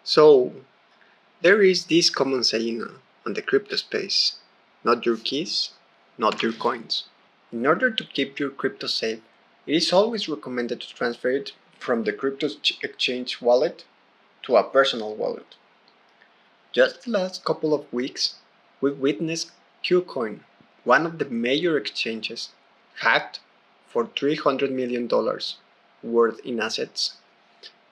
So, there is this common saying on the crypto space: not your keys, not your coins. In order to keep your crypto safe, it is always recommended to transfer it from the crypto exchange wallet to a personal wallet. Just the last couple of weeks, we witnessed Qcoin, one of the major exchanges, hacked for $300 million worth in assets,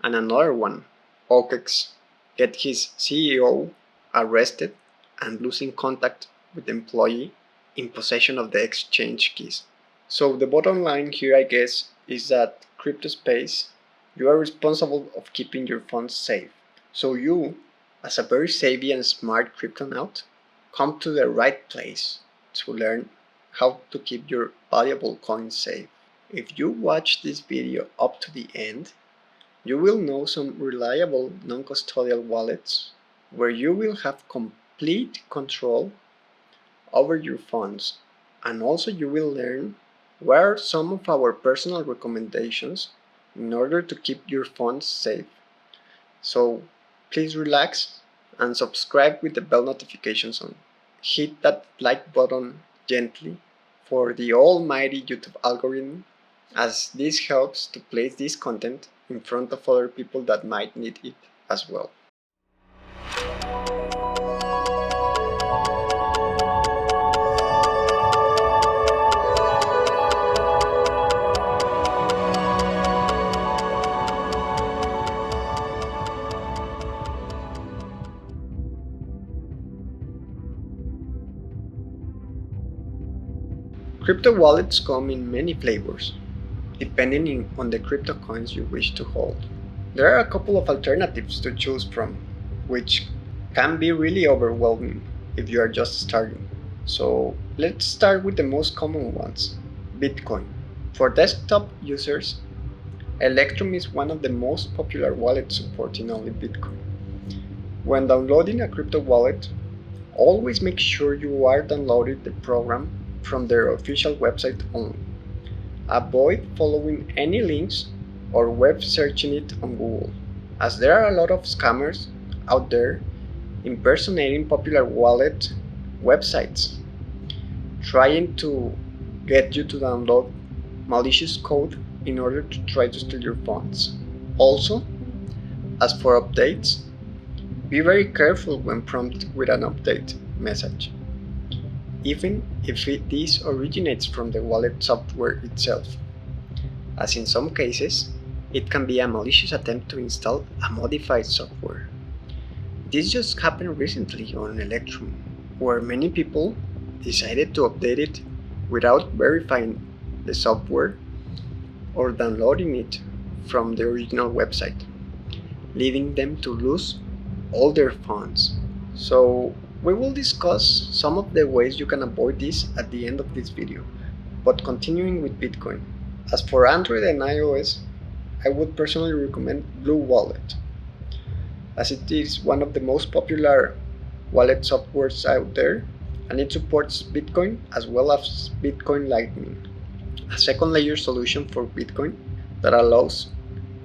and another one, OKEX, get his CEO arrested and losing contact with the employee in possession of the exchange keys. So the bottom line here, I guess, is that crypto space, you are responsible of keeping your funds safe. So you, as a very savvy and smart cryptonaut, come to the right place to learn how to keep your valuable coins safe. If you watch this video up to the end, you will know some reliable non-custodial wallets where you will have complete control over your funds, and also you will learn what are some of our personal recommendations in order to keep your funds safe. So please relax and subscribe with the bell notifications on. Hit that like button gently for the almighty YouTube algorithm, as this helps to place this content in front of other people that might need it as well. Crypto wallets come in many flavors, depending on the crypto coins you wish to hold. There are a couple of alternatives to choose from, which can be really overwhelming if you are just starting. So let's start with the most common ones, Bitcoin. For desktop users, Electrum is one of the most popular wallets supporting only Bitcoin. When downloading a crypto wallet, always make sure you are downloading the program from their official website only. Avoid following any links or web searching it on Google, as there are a lot of scammers out there impersonating popular wallet websites, trying to get you to download malicious code in order to try to steal your funds. Also, as for updates, be very careful when prompted with an update message, even if this originates from the wallet software itself, as in some cases, it can be a malicious attempt to install a modified software. This just happened recently on Electrum, where many people decided to update it without verifying the software or downloading it from the original website, leading them to lose all their funds. So we will discuss some of the ways you can avoid this at the end of this video, but continuing with Bitcoin. As for Android and iOS, I would personally recommend Blue Wallet, as it is one of the most popular wallet softwares out there, and it supports Bitcoin as well as Bitcoin Lightning, a second layer solution for Bitcoin that allows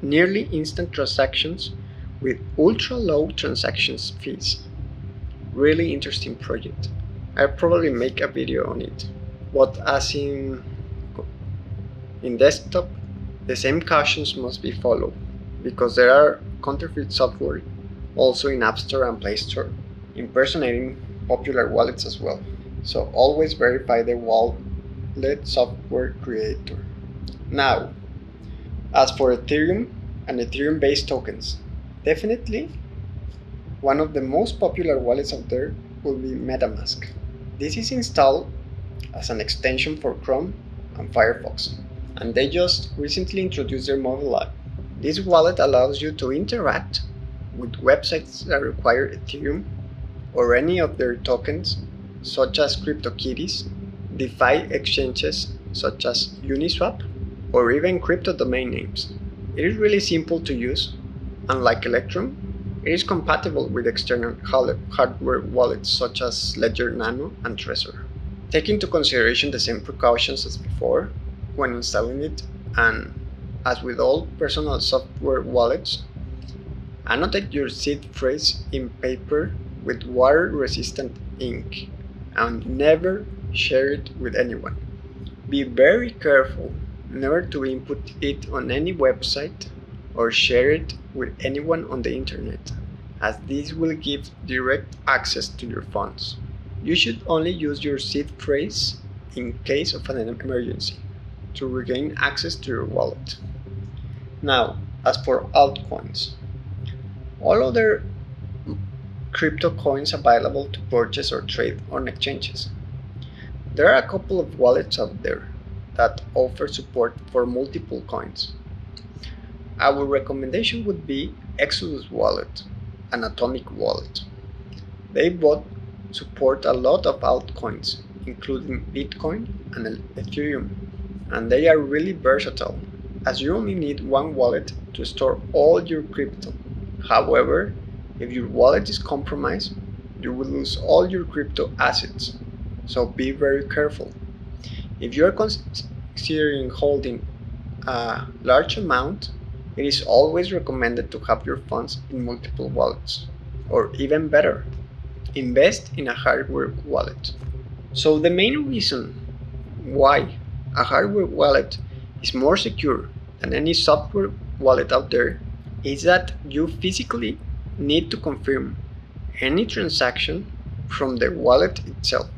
nearly instant transactions with ultra low transactions fees. Really interesting project. I'll probably make a video on it. But as in desktop, the same cautions must be followed, because there are counterfeit software also in App Store and Play Store, impersonating popular wallets as well. So always verify the wallet software creator. Now, as for Ethereum and Ethereum-based tokens, definitely one of the most popular wallets out there will be MetaMask. This is installed as an extension for Chrome and Firefox, and they just recently introduced their mobile app. This wallet allows you to interact with websites that require Ethereum or any of their tokens, such as CryptoKitties, DeFi exchanges such as Uniswap, or even crypto domain names. It is really simple to use. Unlike Electrum, it is compatible with external hardware wallets such as Ledger Nano and Trezor. Take into consideration the same precautions as before when installing it, and as with all personal software wallets, Annotate your seed phrase in paper with water-resistant ink and never share it with anyone. Be very careful never to input it on any website or share it with anyone on the internet, as this will give direct access to your funds. You should only use your seed phrase in case of an emergency to regain access to your wallet. Now, as for altcoins, all other crypto coins available to purchase or trade on exchanges. There are a couple of wallets out there that offer support for multiple coins. Our recommendation would be Exodus Wallet and Atomic Wallet. They both support a lot of altcoins, including Bitcoin and Ethereum, and they are really versatile, as you only need one wallet to store all your crypto. However, if your wallet is compromised, you will lose all your crypto assets, so be very careful. If you are considering holding a large amount, it is always recommended to have your funds in multiple wallets, or even better, invest in a hardware wallet. So the main reason why a hardware wallet is more secure than any software wallet out there is that you physically need to confirm any transaction from the wallet itself,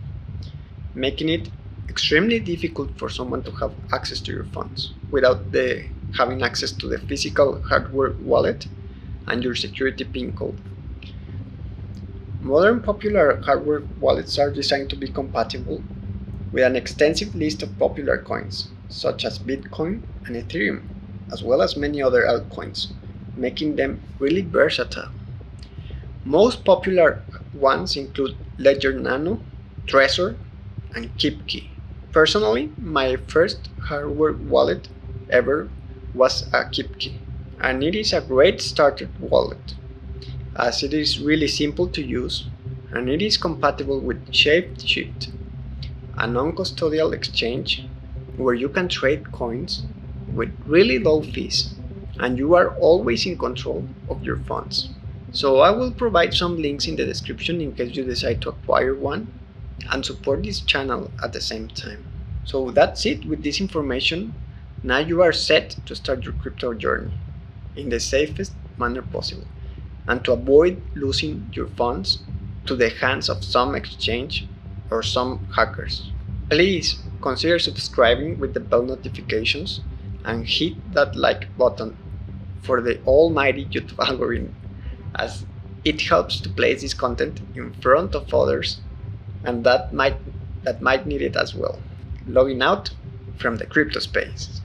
making it extremely difficult for someone to have access to your funds without having access to the physical hardware wallet and your security PIN code. Modern popular hardware wallets are designed to be compatible with an extensive list of popular coins, such as Bitcoin and Ethereum, as well as many other altcoins, making them really versatile. Most popular ones include Ledger Nano, Trezor, and KeepKey. Personally, my first hardware wallet ever was a KeepKey, and it is a great starter wallet, as it is really simple to use and it is compatible with ShapeShift, a non-custodial exchange where you can trade coins with really low fees and you are always in control of your funds. So I will provide some links in the description in case you decide to acquire one and support this channel at the same time. So that's it with this information. Now you are set to start your crypto journey in the safest manner possible and to avoid losing your funds to the hands of some exchange or some hackers. Please consider subscribing with the bell notifications and hit that like button for the almighty YouTube algorithm, as it helps to place this content in front of others and that might need it as well. Logging out from the crypto space.